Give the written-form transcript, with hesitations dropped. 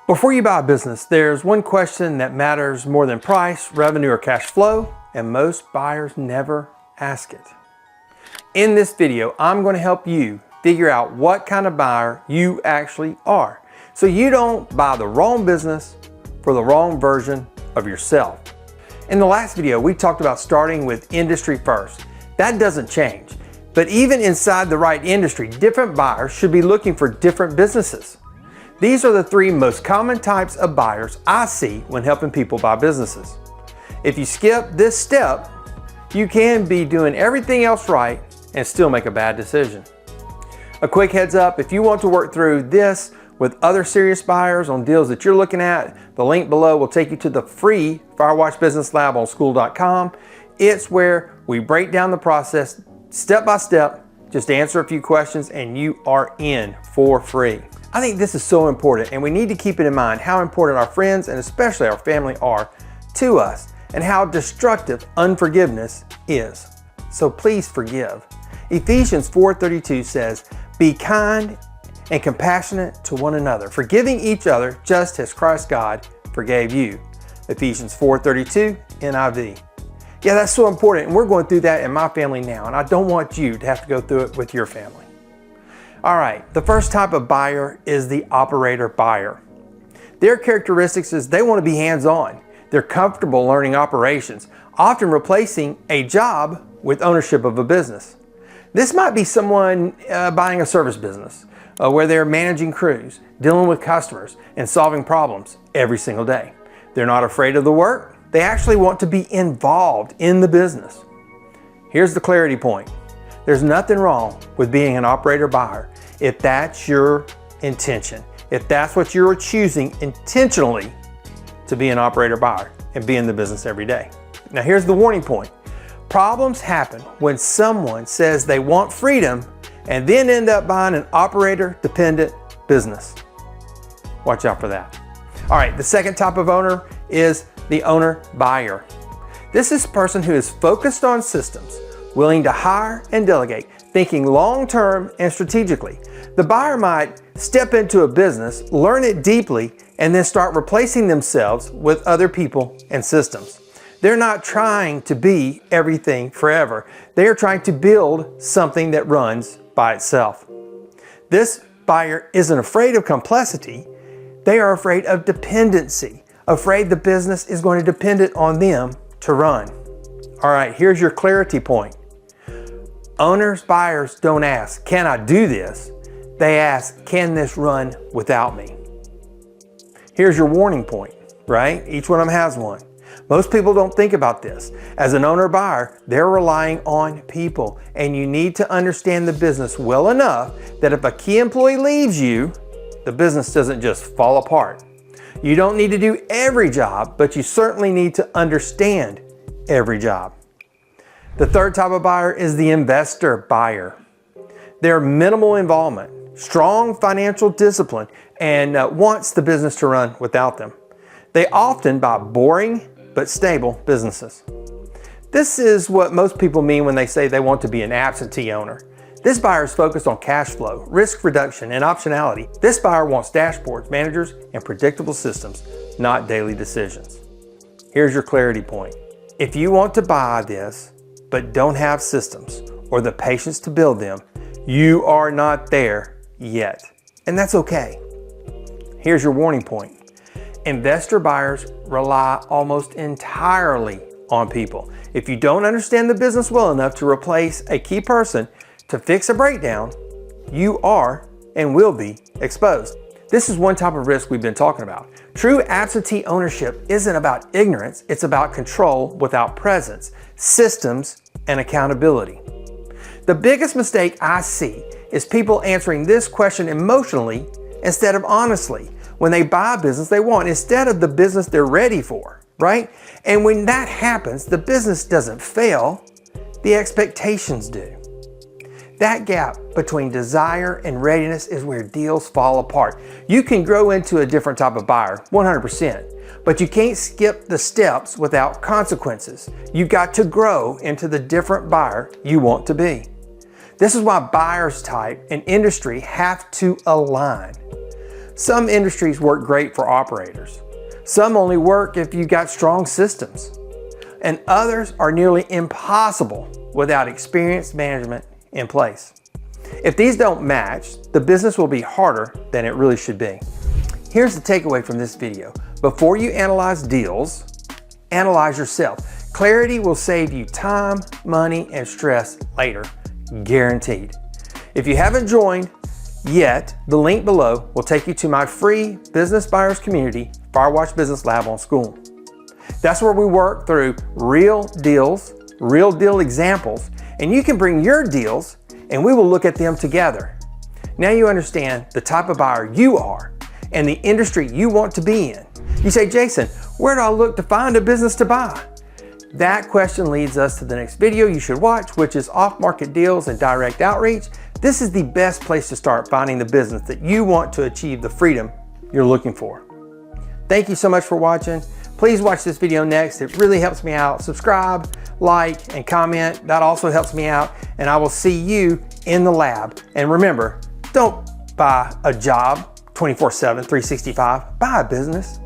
Before you buy a business, there's one question that matters more than price, revenue, or cash flow, and most buyers never ask it. In this video, I'm going to help you figure out what kind of buyer you actually are, so you don't buy the wrong business for the wrong version of yourself. In the last video, we talked about starting with industry first. That doesn't change, but even inside the right industry, different buyers should be looking for different businesses. These are the three most common types of buyers I see when helping people buy businesses. If you skip this step, you can be doing everything else right and still make a bad decision. A quick heads up, if you want to work through this with other serious buyers on deals that you're looking at, the link below will take you to the free Firewatch Business Lab on school.com. It's where we break down the process step by step, just answer a few questions, and you are in for free. I think this is so important, and we need to keep it in mind how important our friends and especially our family are to us and how destructive unforgiveness is. So please forgive. Ephesians 4:32 says, "Be kind and compassionate to one another, forgiving each other just as Christ God forgave you." Ephesians 4:32 NIV. Yeah, that's so important, and we're going through that in my family now, and I don't want you to have to go through it with your family. All right, the first type of buyer is the operator buyer. Their characteristics is they want to be hands-on. They're comfortable learning operations, often replacing a job with ownership of a business. This might be someone buying a service business where they're managing crews, dealing with customers, and solving problems every single day. They're not afraid of the work. They actually want to be involved in the business. Here's the clarity point. There's nothing wrong with being an operator buyer if that's your intention. If that's what you're choosing intentionally to be an operator buyer and be in the business every day. Now here's the warning point. Problems happen when someone says they want freedom and then end up buying an operator-dependent business. Watch out for that. All right, the second type of owner is the owner buyer. This is a person who is focused on systems, willing to hire and delegate, thinking long-term and strategically. The buyer might step into a business, learn it deeply, and then start replacing themselves with other people and systems. They're not trying to be everything forever. They are trying to build something that runs by itself. This buyer isn't afraid of complexity. They are afraid of dependency, afraid the business is going to depend on them to run. All right, here's your clarity point. Owners, buyers don't ask, "Can I do this?" They ask, "Can this run without me?" Here's your warning point, right? Each one of them has one. Most people don't think about this. As an owner buyer, they're relying on people, and you need to understand the business well enough that if a key employee leaves you, the business doesn't just fall apart. You don't need to do every job, but you certainly need to understand every job. The third type of buyer is the investor buyer. They're minimal involvement, strong financial discipline, and wants the business to run without them. They often buy boring but stable businesses. This is what most people mean when they say they want to be an absentee owner. This buyer is focused on cash flow, risk reduction, and optionality. This buyer wants dashboards, managers, and predictable systems, not daily decisions. Here's your clarity point. If you want to buy this, but don't have systems or the patience to build them, you are not there yet. And that's okay. Here's your warning point. Investor buyers rely almost entirely on people. If you don't understand the business well enough to replace a key person to fix a breakdown, you are and will be exposed. This is one type of risk we've been talking about. True absentee ownership isn't about ignorance, it's about control without presence, systems, and accountability. The biggest mistake I see is people answering this question emotionally instead of honestly when they buy a business they want instead of the business they're ready for, right? And when that happens, the business doesn't fail, the expectations do. That gap between desire and readiness is where deals fall apart. You can grow into a different type of buyer, 100%, but you can't skip the steps without consequences. You've got to grow into the different buyer you want to be. This is why buyer's type and industry have to align. Some industries work great for operators. Some only work if you've got strong systems. And others are nearly impossible without experienced management in place. If these don't match, the business will be harder than it really should be. Here's the takeaway from this video. Before you analyze deals, analyze yourself. Clarity will save you time, money, and stress later, guaranteed. If you haven't joined yet, the link below will take you to my free business buyers community, Firewatch Business Lab on School. That's where we work through real deals, real deal examples, and you can bring your deals and we will look at them together. Now you understand the type of buyer you are and the industry you want to be in. You say, Jason, where do I look to find a business to buy? That question leads us to the next video you should watch, which is off-market deals and direct outreach. This is the best place to start finding the business that you want to achieve the freedom you're looking for. Thank you so much for watching. Please watch this video next. It really helps me out. Subscribe, like, and comment. That also helps me out. And I will see you in the lab. And remember, don't buy a job 24/7, 365. Buy a business.